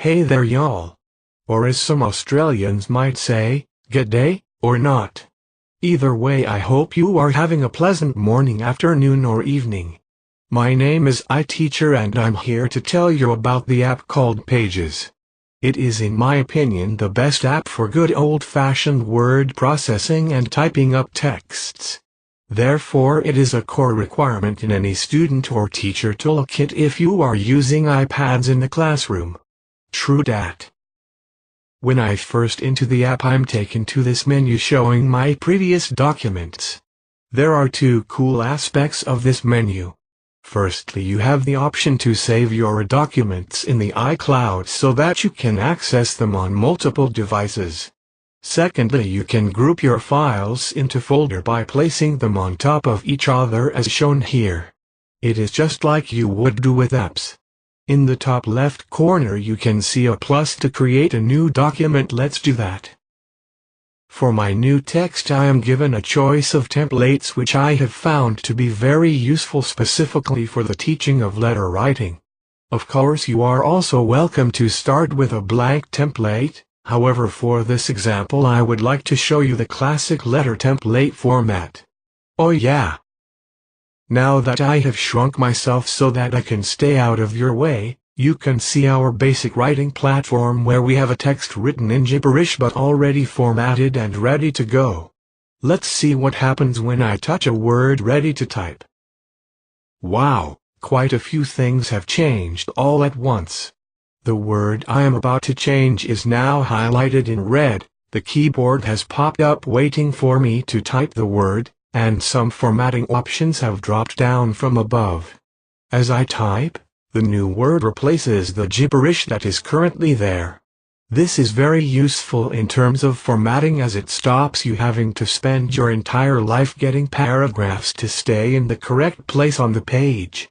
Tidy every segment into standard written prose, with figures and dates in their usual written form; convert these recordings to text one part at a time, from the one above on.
Hey there y'all. Or as some Australians might say, g'day, or not. Either way, I hope you are having a pleasant morning, afternoon or evening. My name is iTeacher and I'm here to tell you about the app called Pages. It is, in my opinion, the best app for good old-fashioned word processing and typing up texts. Therefore, it is a core requirement in any student or teacher toolkit if you are using iPads in the classroom. True dat. When I first into the app, I'm taken to this menu showing my previous documents. There are two cool aspects of this menu. Firstly, you have the option to save your documents in the iCloud so that you can access them on multiple devices. Secondly, you can group your files into folder by placing them on top of each other as shown here. It is just like you would do with apps. In the top left corner you can see a plus to create a new document. Let's do that. For my new text I am given a choice of templates which I have found to be very useful specifically for the teaching of letter writing. Of course, you are also welcome to start with a blank template. However, for this example I would like to show you the classic letter template format. Oh yeah! Now that I have shrunk myself so that I can stay out of your way, you can see our basic writing platform where we have a text written in gibberish but already formatted and ready to go. Let's see what happens when I touch a word ready to type. Wow, quite a few things have changed all at once. The word I am about to change is now highlighted in red, the keyboard has popped up waiting for me to type the word, and some formatting options have dropped down from above. As I type, the new word replaces the gibberish that is currently there. This is very useful in terms of formatting as it stops you having to spend your entire life getting paragraphs to stay in the correct place on the page.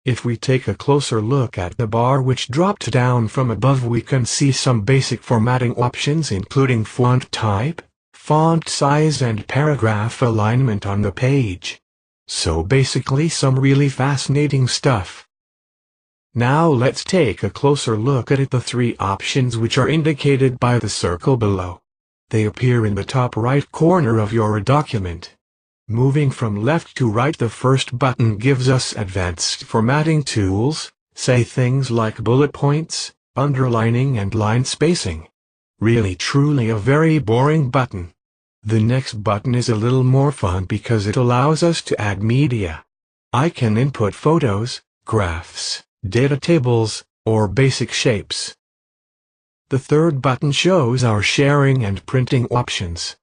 If we take a closer look at the bar which dropped down from above, we can see some basic formatting options including font type, font size and paragraph alignment on the page. So basically some really fascinating stuff. Now let's take a closer look at the three options which are indicated by the circle below. They appear in the top right corner of your document. Moving from left to right, the first button gives us advanced formatting tools, say things like bullet points, underlining and line spacing. Really truly a very boring button. The next button is a little more fun because it allows us to add media. I can input photos, graphs, data tables, or basic shapes. The third button shows our sharing and printing options.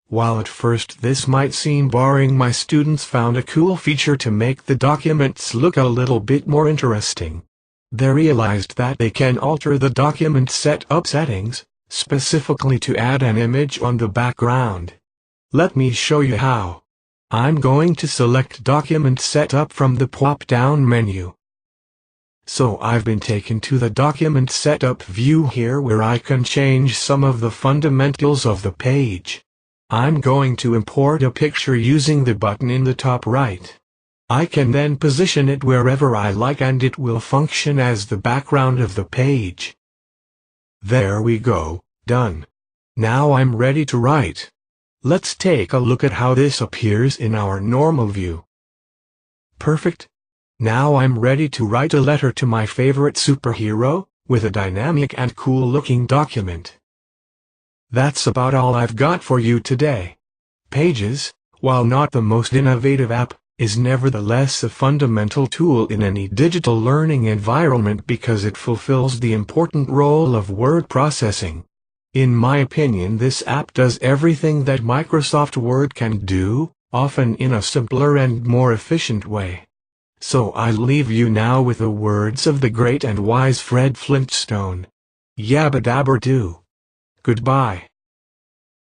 While at first this might seem boring, my students found a cool feature to make the documents look a little bit more interesting. They realized that they can alter the document setup settings, specifically to add an image on the background. Let me show you how. I'm going to select Document Setup from the pop-down menu. So I've been taken to the Document Setup view here where I can change some of the fundamentals of the page. I'm going to import a picture using the button in the top right. I can then position it wherever I like and it will function as the background of the page. There we go, done. Now I'm ready to write. Let's take a look at how this appears in our normal view. Perfect. Now I'm ready to write a letter to my favorite superhero, with a dynamic and cool-looking document. That's about all I've got for you today. Pages, while not the most innovative app, is nevertheless a fundamental tool in any digital learning environment because it fulfills the important role of word processing. In my opinion, this app does everything that Microsoft Word can do, often in a simpler and more efficient way. So I leave you now with the words of the great and wise Fred Flintstone. Yabba dabba doo. Goodbye.